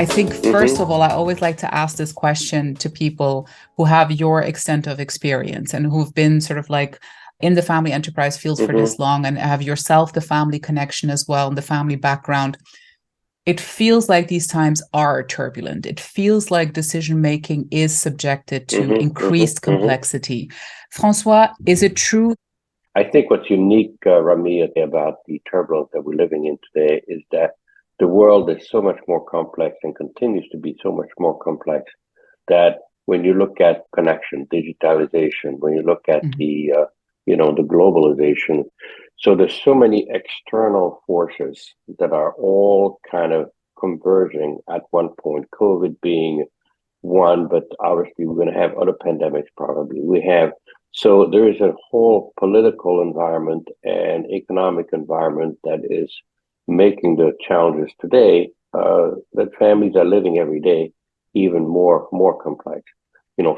I think, first of all, I always like to ask this question to people who have your extent of experience and who've been sort of like in the family enterprise fields for this long and have yourself the family connection as well and the family background. It feels like these times are turbulent. It feels like decision making is subjected to increased complexity. François, is it true? I think what's unique, Rami, about the turbulence that we're living in today is that the world is so much more complex and continues to be so much more complex that when you look at connection, digitalization, when you look at the globalization, so there's so many external forces that are all kind of converging at one point, COVID being one, but obviously we're going to have other pandemics probably. So there is a whole political environment and economic environment that is making the challenges today that families are living every day even more complex.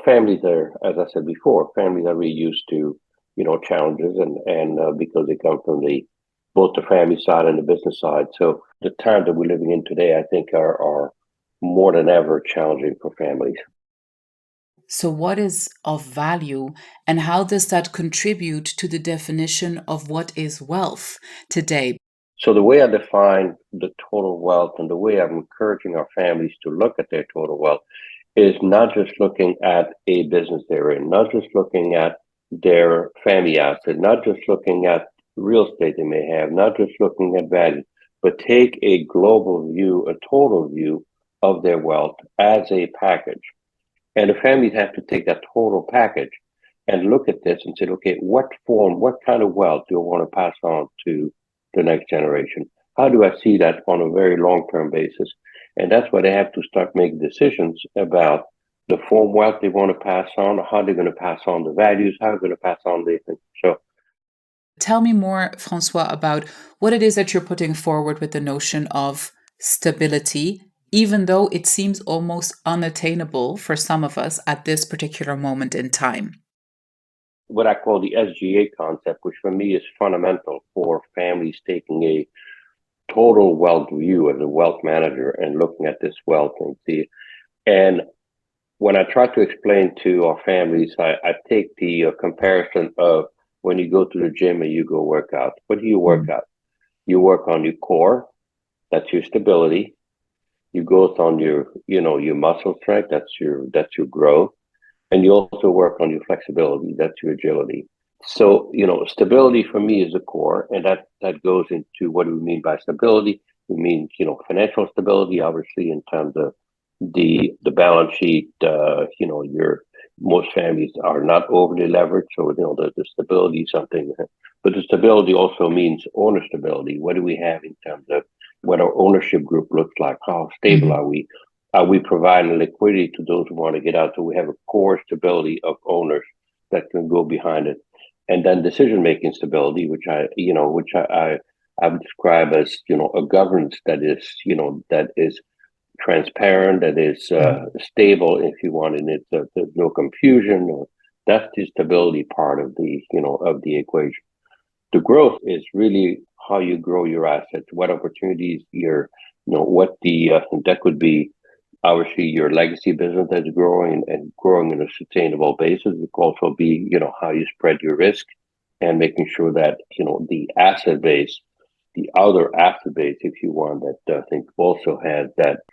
Families are, as I said before, families are really used to challenges and because they come from both the family side and the business side. So the time that we're living in today, I think, are more than ever challenging for families. So, what is of value, and how does that contribute to the definition of what is wealth today? So, the way I define the total wealth and the way I'm encouraging our families to look at their total wealth is not just looking at a business they're in, not just looking at their family asset, not just looking at real estate they may have, not just looking at value, but take a global view, a total view of their wealth as a package. And the families have to take that total package and look at this and say, okay, what kind of wealth do I want to pass on to the next generation? How do I see that on a very long-term basis? And that's why they have to start making decisions about the form wealth they want to pass on, how they're going to pass on the values, how they're going to pass on the things. So, tell me more, François, about what it is that you're putting forward with the notion of stability, even though it seems almost unattainable for some of us at this particular moment in time. What I call the SGA concept, which for me is fundamental for families taking a total wealth view as a wealth manager and looking at this wealth and see. And when I try to explain to our families, I take the comparison of when you go to the gym and you go work out. What do you work out? You work on your core, that's your stability. You go on your muscle strength, that's your growth. And you also work on your flexibility, that's your agility. So, stability for me is the core, and that goes into what do we mean by stability? We mean, financial stability, obviously, in terms of the balance sheet. Most families are not overly leveraged, so the stability is something. But the stability also means owner stability. What do we have in terms of what our ownership group looks like? How stable are we? Are we providing liquidity to those who want to get out? So we have a core stability of owners that can go behind it, and then decision-making stability, which I would describe as a governance that is transparent, that is stable, if you want, and there's no confusion. That's the stability part of the equation. The growth is really how you grow your assets, what opportunities that could be obviously your legacy business that's growing and growing on a sustainable basis. It could also be, how you spread your risk and making sure that, the asset base, the other asset base, if you want, that I think also has that.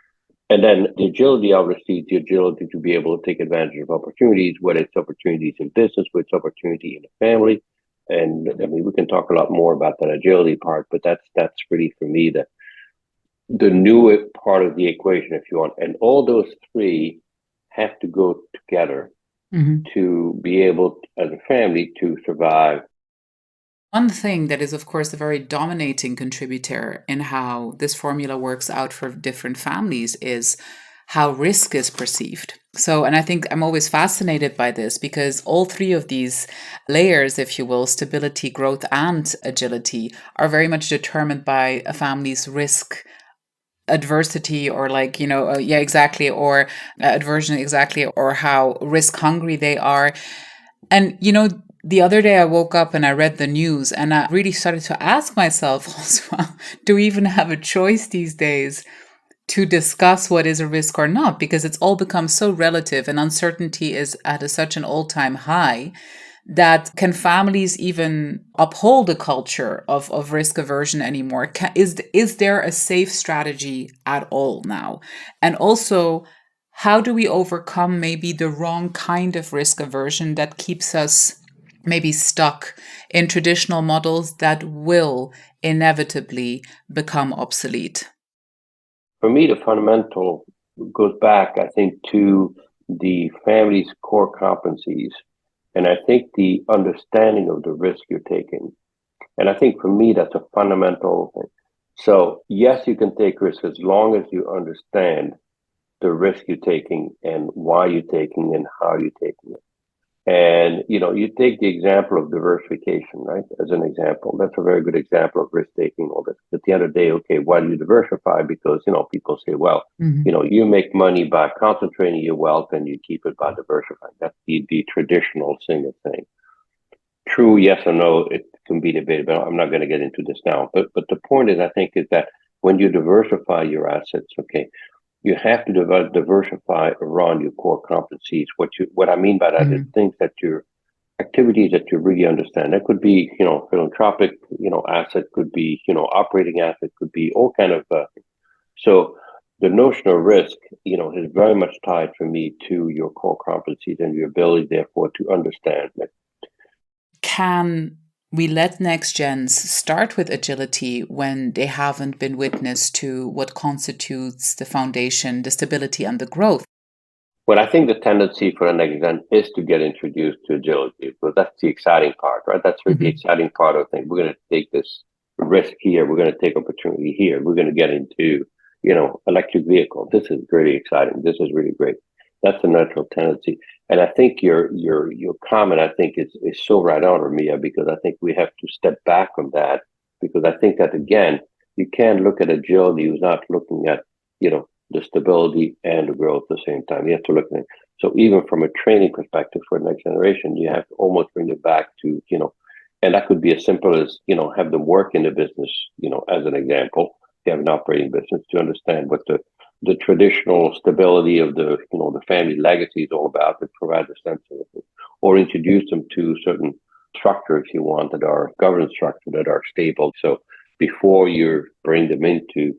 And then the agility, obviously, the agility to be able to take advantage of opportunities, whether it's opportunities in business, whether it's opportunity in the family. And I mean, we can talk a lot more about that agility part, but that's really for me the new part of the equation, if you want. And all those three have to go together to be able, as a family, to survive. One thing that is, of course, a very dominating contributor in how this formula works out for different families is how risk is perceived. So, and I think I'm always fascinated by this because all three of these layers, if you will, stability, growth, and agility, are very much determined by a family's risk adversity or exactly, or aversion, exactly, or how risk hungry they are. And, the other day I woke up and I read the news and I really started to ask myself, do we even have a choice these days to discuss what is a risk or not, because it's all become so relative and uncertainty is at such an all-time high that can families even uphold a culture of risk aversion anymore? Is there a safe strategy at all now? And also, how do we overcome maybe the wrong kind of risk aversion that keeps us maybe stuck in traditional models that will inevitably become obsolete? For me, the fundamental goes back, I think, to the family's core competencies. And I think the understanding of the risk you're taking. And I think for me, that's a fundamental thing. So, yes, you can take risks as long as you understand the risk you're taking and why you're taking and how you're taking it. And, you take the example of diversification, right? As an example, that's a very good example of risk taking. All this. At the end of the day, okay, why do you diversify? Because, people say, well, you make money by concentrating your wealth and you keep it by diversifying. That's the traditional thing of saying. True, yes or no, it can be debated, but I'm not going to get into this now. But the point is, I think, is that when you diversify your assets, okay, you have to diversify around your core competencies. What I mean by that is things that your activities that you really understand. That could be, philanthropic, asset, could be, operating asset, could be all kind of. So the notion of risk, is very much tied for me to your core competencies and your ability, therefore, to understand it. Can we let next gens start with agility when they haven't been witness to what constitutes the foundation, the stability, and the growth? Well, I think the tendency for the next gen is to get introduced to agility, because that's the exciting part, right? That's really the exciting part of things. We're going to take this risk here. We're going to take opportunity here. We're going to get into, electric vehicle. This is really exciting. This is really great. That's a natural tendency. And I think your comment, I think, is so right on, Ramia, because I think we have to step back from that, because I think that, again, you can't look at agility without looking at, the stability and the growth at the same time. You have to look at it. So even from a training perspective for the next generation, you have to almost bring it back to, and that could be as simple as, have them work in the business, as an example. You have an operating business to understand what the traditional stability of the family legacy is all about, to provide a sense of it, or introduce them to certain structure, if you want, that are governance structure that are stable. So before you bring them into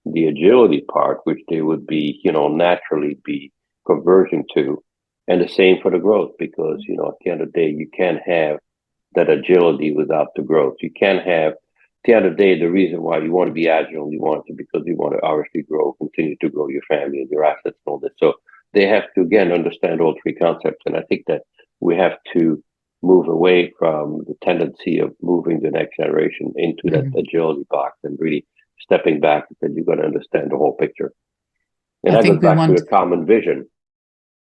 the agility part, which they would be, naturally be converging to, and the same for the growth, because, at the end of the day, you can't have that agility without the growth. You can't have, at the end of the day, the reason why you want to be agile, you want to, because you want to obviously grow, continue to grow your family and your assets and all this. So they have to, again, understand all three concepts. And I think that we have to move away from the tendency of moving the next generation into that agility box and really stepping back, and you've got to understand the whole picture. And that goes back to the common vision.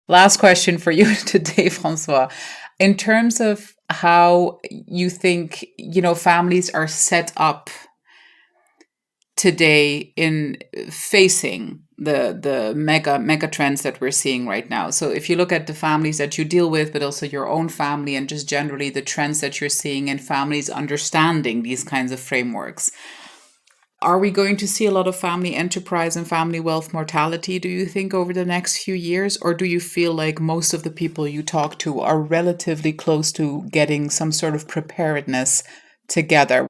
Last question for you today, François. In terms of how you think, families are set up today in facing the mega trends that we're seeing right now. So if you look at the families that you deal with, but also your own family, and just generally the trends that you're seeing in families understanding these kinds of frameworks, are we going to see a lot of family enterprise and family wealth mortality, do you think, over the next few years? Or do you feel like most of the people you talk to are relatively close to getting some sort of preparedness together?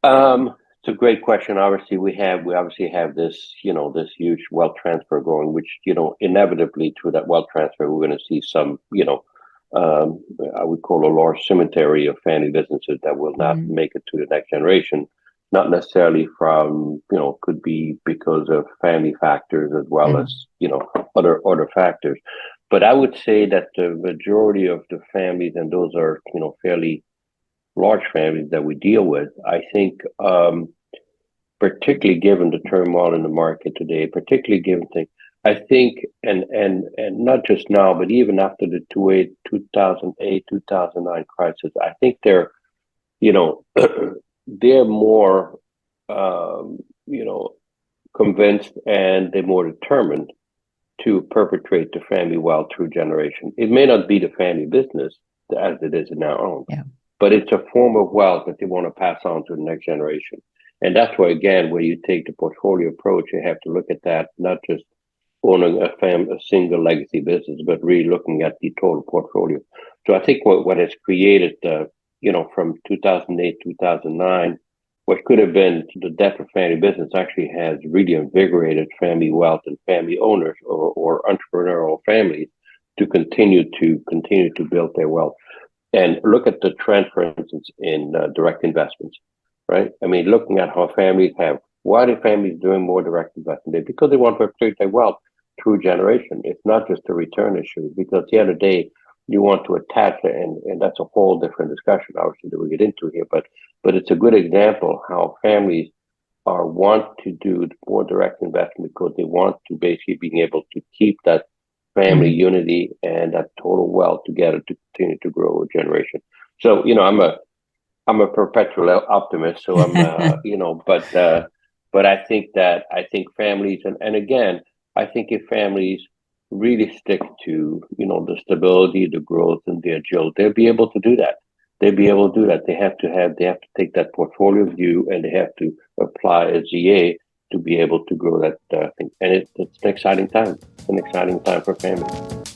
It's a great question. Obviously, we obviously have this, this huge wealth transfer going, which, inevitably through that wealth transfer, we're going to see some, I would call a large cemetery of family businesses that will not make it to the next generation. Not necessarily from, could be because of family factors as well as, other factors. But I would say that the majority of the families, and those are, fairly large families that we deal with, I think, particularly given the turmoil in the market today, particularly given things, I think, and not just now, but even after the 2008, 2009 crisis, I think they're, they're more, convinced, and they're more determined to perpetuate the family wealth through generation. It may not be the family business as it is now, but it's a form of wealth that they want to pass on to the next generation. And that's why, again, when you take the portfolio approach, you have to look at that, not just owning a single legacy business, but really looking at the total portfolio. So I think what has created, from 2008, 2009, what could have been the death of family business actually has really invigorated family wealth and family owners or entrepreneurial families to continue to build their wealth. And look at the trend, for instance, in direct investments, right? I mean, looking at how families why are families doing more direct investment? Because they want to accrete their wealth through generation. It's not just a return issue, because at the end of the day, you want to attach it, and that's a whole different discussion, obviously, that we get into here. But it's a good example how families want to do more direct investment because they want to basically being able to keep that family unity and that total wealth together to continue to grow a generation. So, I'm a perpetual optimist. So I'm, but I think families, and again, I think if families really stick to, the stability, the growth, and the agility, they'll be able to do that. They'll be able to do that. They have to take that portfolio view, and they have to apply a GA to be able to grow that thing. And it's an exciting time. It's an exciting time for families.